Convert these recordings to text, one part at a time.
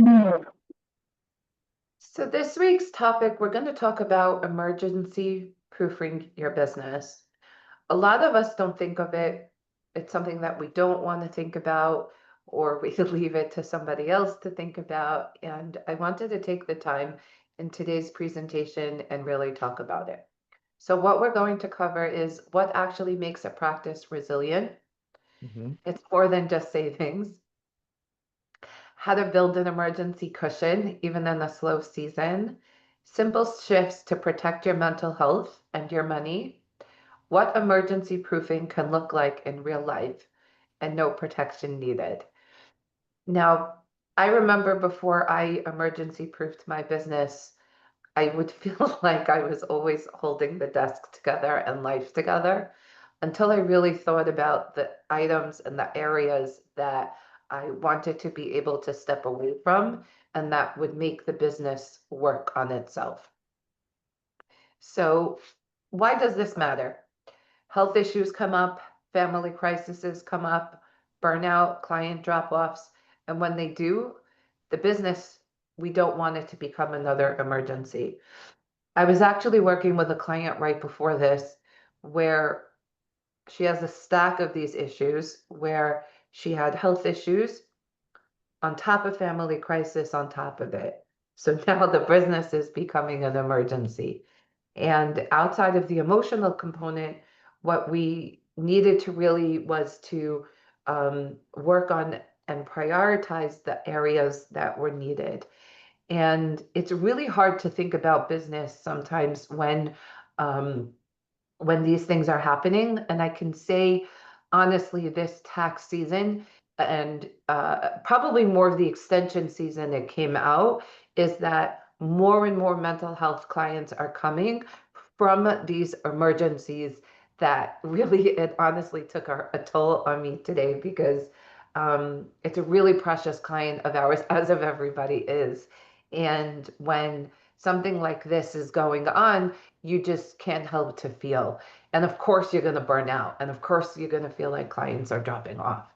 Mm. So this week's topic, we're going to talk about emergency proofing your business. A lot of us don't think of it. It's something that we don't want to think about, or we could leave it to somebody else to think about. And I wanted to take the time in today's presentation and really talk about it. So what we're going to cover is what actually makes a practice resilient. Mhm. It's more than just savings. How to build an emergency cushion, even in a slow season, simple shifts to protect your mental health and your money, what emergency proofing can look like in real life, and no protection needed. Now, I remember before I emergency proofed my business, I would feel like I was always holding the desk together and life together until I really thought about the items and the areas that I wanted to be able to step away from and that would make the business work on itself. So, why does this matter? Health issues come up, family crises come up, burnout, client drop offs, and when they do, the business, we don't want it to become another emergency. I was actually working with a client right before this where she has a stack of these issues where she had health issues on top of family crisis on top of it. So now the business is becoming an emergency. And outside of the emotional component, what we needed to really was to work on and prioritize the areas that were needed. And it's really hard to think about business sometimes um, when these things are happening. And I can say, honestly, this tax season and probably more of the extension season that came out is that more and more mental health clients are coming from these emergencies that really, it honestly took a toll on me today because it's a really precious client of ours, as of everybody is. And when something like this is going on, you just can't help to feel. And of course, you're going to burn out. And of course, you're going to feel like clients are dropping off.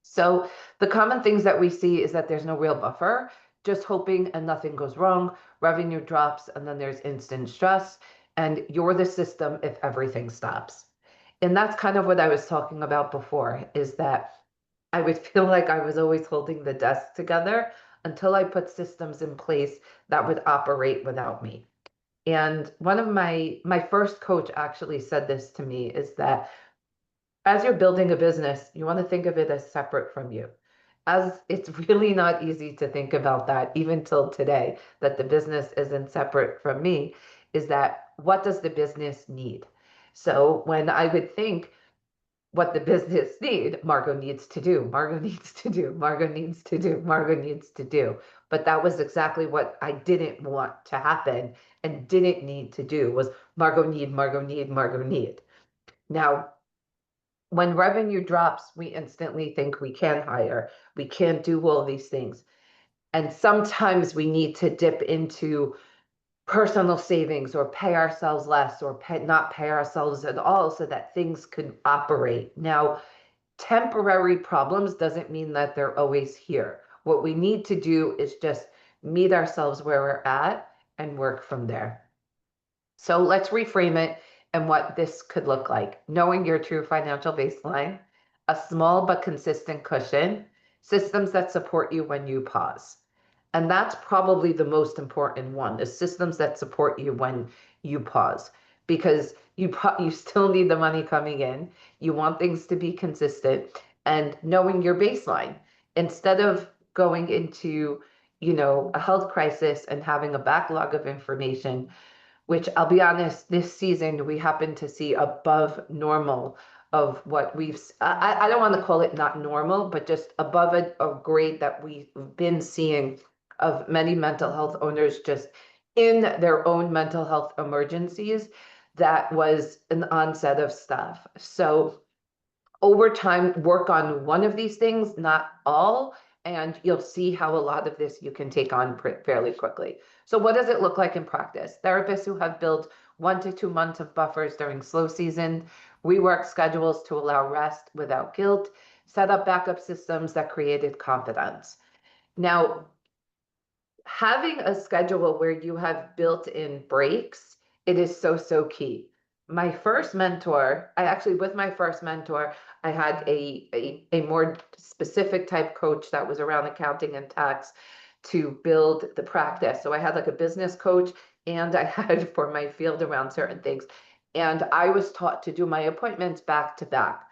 So the common things that we see is that there's no real buffer, just hoping and nothing goes wrong. Revenue drops, and then there's instant stress. And you're the system if everything stops. And that's kind of what I was talking about before is that I would feel like I was always holding the desk together until I put systems in place that would operate without me. And one of my first coach actually said this to me is that as you're building a business, you want to think of it as separate from you. As it's really not easy to think about that, even till today, that the business isn't separate from me, is that what does the business need? So when I would think what the business need, Margot needs to do, Margot needs to do, Margot needs to do, Margot needs to do. But that was exactly what I didn't want to happen and didn't need to do was Margot need, Margot need, Margot need. Now, when revenue drops, we instantly think we can hire, we can't do all these things. And sometimes we need to dip into personal savings or pay ourselves less or not pay ourselves at all so that things could operate. Now, temporary problems doesn't mean that they're always here. What we need to do is just meet ourselves where we're at and work from there. So let's reframe it and what this could look like. Knowing your true financial baseline, a small but consistent cushion, systems that support you when you pause. And that's probably the most important one, is systems that support you when you pause. Because you still need the money coming in. You want things to be consistent and knowing your baseline. Instead of going into, a health crisis and having a backlog of information, which I'll be honest, this season we happen to see above normal of what I don't want to call it not normal, but just above a grade that we've been seeing of many mental health owners just in their own mental health emergencies. That was an onset of stuff. So over time, work on one of these things, not all, and you'll see how a lot of this you can take on fairly quickly. So what does it look like in practice? Therapists who have built 1 to 2 months of buffers during slow season, rework schedules to allow rest without guilt, set up backup systems that created confidence. Now, having a schedule where you have built-in breaks, it is so, so key. My first mentor, with my first mentor, I had a more specific type coach that was around accounting and tax to build the practice. So I had like a business coach and I had for my field around certain things. And I was taught to do my appointments back to back,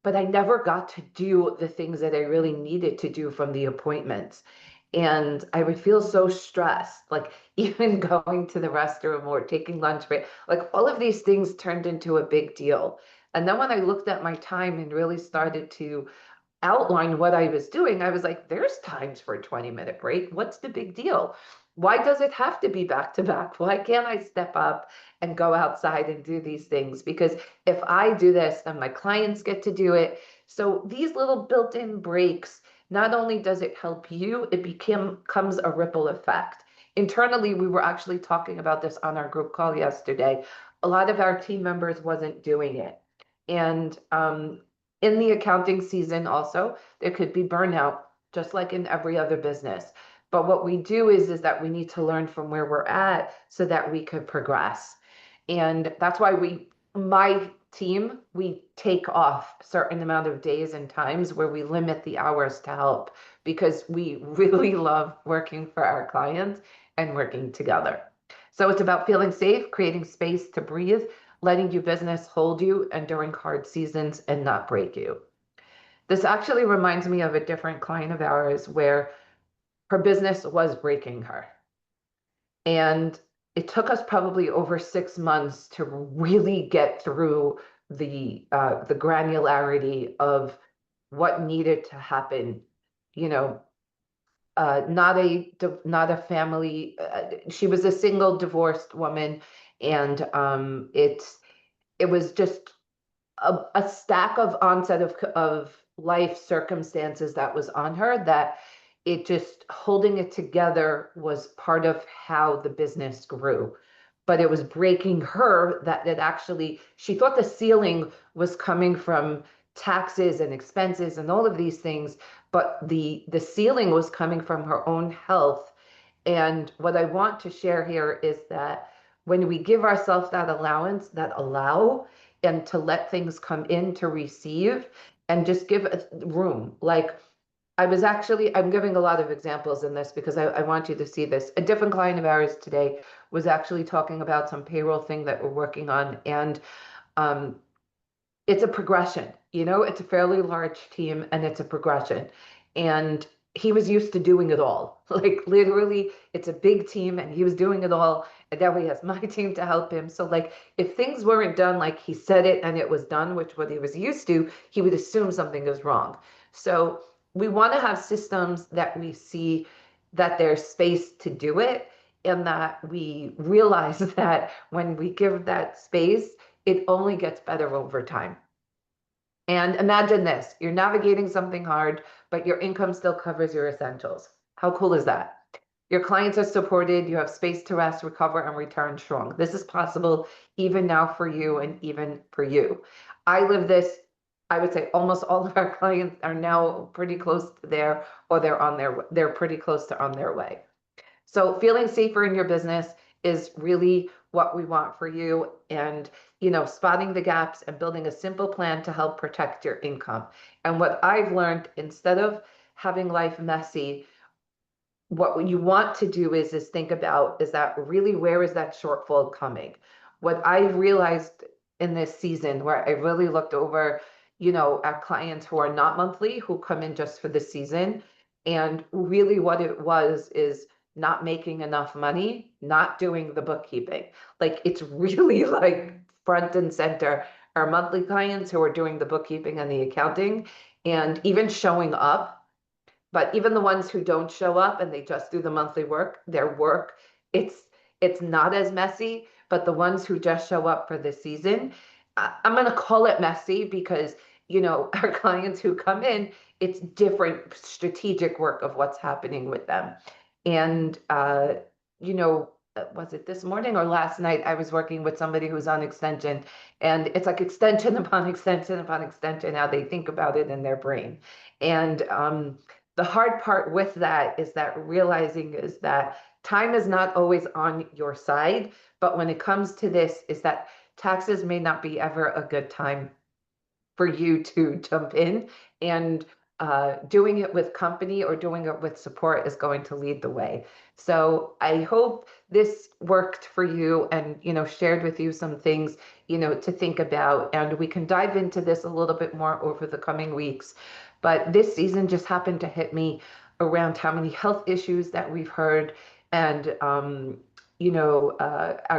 but I never got to do the things that I really needed to do from the appointments. And I would feel so stressed, like even going to the restroom or taking lunch break, like all of these things turned into a big deal. And then when I looked at my time and really started to outline what I was doing, I was like, there's times for a 20-minute break. What's the big deal? Why does it have to be back to back? Why can't I step up and go outside and do these things? Because if I do this, then my clients get to do it. So these little built-in breaks, not only does it help you, it becomes a ripple effect. Internally, we were actually talking about this on our group call yesterday. A lot of our team members wasn't doing it. And in the accounting season also, there could be burnout, just like in every other business. But what we do is that we need to learn from where we're at so that we could progress. And that's why my team, we take off certain amount of days and times where we limit the hours to help because we really love working for our clients and working together. So it's about feeling safe, creating space to breathe, letting your business hold you and during hard seasons and not break you. This actually reminds me of a different client of ours where her business was breaking her. And it took us probably over 6 months to really get through the granularity of what needed to happen. You know, not a family. She was a single divorced woman, and it was just a stack of onset of life circumstances that was on her that it just holding it together was part of how the business grew. But it was breaking her that actually she thought the ceiling was coming from taxes and expenses and all of these things, but the ceiling was coming from her own health. And what I want to share here is that when we give ourselves that allowance, that allow, and to let things come in to receive and just give room. Like I'm giving a lot of examples in this because I want you to see this. A different client of ours today was actually talking about some payroll thing that we're working on. And um, it's a progression, it's a fairly large team and it's a progression. And he was used to doing it all. Like literally, it's a big team and he was doing it all. And now he has my team to help him. So like if things weren't done like he said it and it was done, which what he was used to, he would assume something is wrong. So we want to have systems that we see that there's space to do it and that we realize that when we give that space, it only gets better over time. And imagine this, you're navigating something hard, but your income still covers your essentials. How cool is that? Your clients are supported, you have space to rest, recover, and return strong. This is possible even now for you and even for you. I live this, I would say almost all of our clients are now pretty close to there, or they're pretty close to on their way. So feeling safer in your business is really what we want for you. And, spotting the gaps and building a simple plan to help protect your income. And what I've learned, instead of having life messy, what you want to do is think about, is that really, where is that shortfall coming? What I realized in this season, where I really looked over, our clients who are not monthly, who come in just for the season, and really what it was is not making enough money, not doing the bookkeeping. Like it's really like front and center. Our monthly clients who are doing the bookkeeping and the accounting and even showing up, but even the ones who don't show up and they just do the monthly work, their work, it's it's not as messy. But the ones who just show up for the season, I'm going to call it messy because, our clients who come in, it's different strategic work of what's happening with them. And, was it this morning or last night? I was working with somebody who's on extension, and it's like extension upon extension upon extension, how they think about it in their brain. And the hard part with that is that realizing is that time is not always on your side, but when it comes to this, is that taxes may not be ever a good time for you to jump in, and doing it with company or doing it with support is going to lead the way. So I hope this worked for you and, shared with you some things, to think about. And we can dive into this a little bit more over the coming weeks. But this season just happened to hit me around how many health issues that we've heard, and, our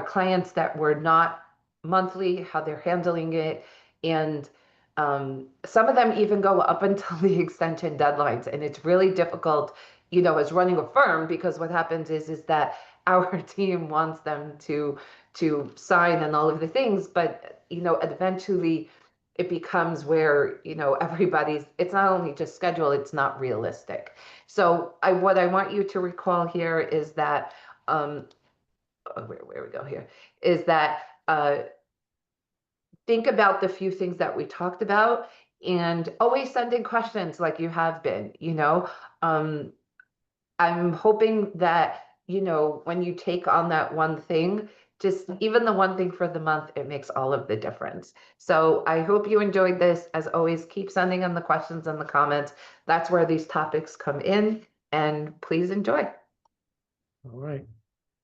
clients that were not monthly, how they're handling it. And some of them even go up until the extension deadlines, and it's really difficult, as running a firm, because what happens is that our team wants them to sign and all of the things, but eventually it becomes where everybody's, it's not only just schedule, it's not realistic. So what I want you to recall here is that where we go here is that think about the few things that we talked about, and always send in questions like you have been. um, I'm hoping that, when you take on that one thing, just even the one thing for the month, it makes all of the difference. So I hope you enjoyed this. As always, keep sending in the questions and the comments. That's where these topics come in, and please enjoy. All right.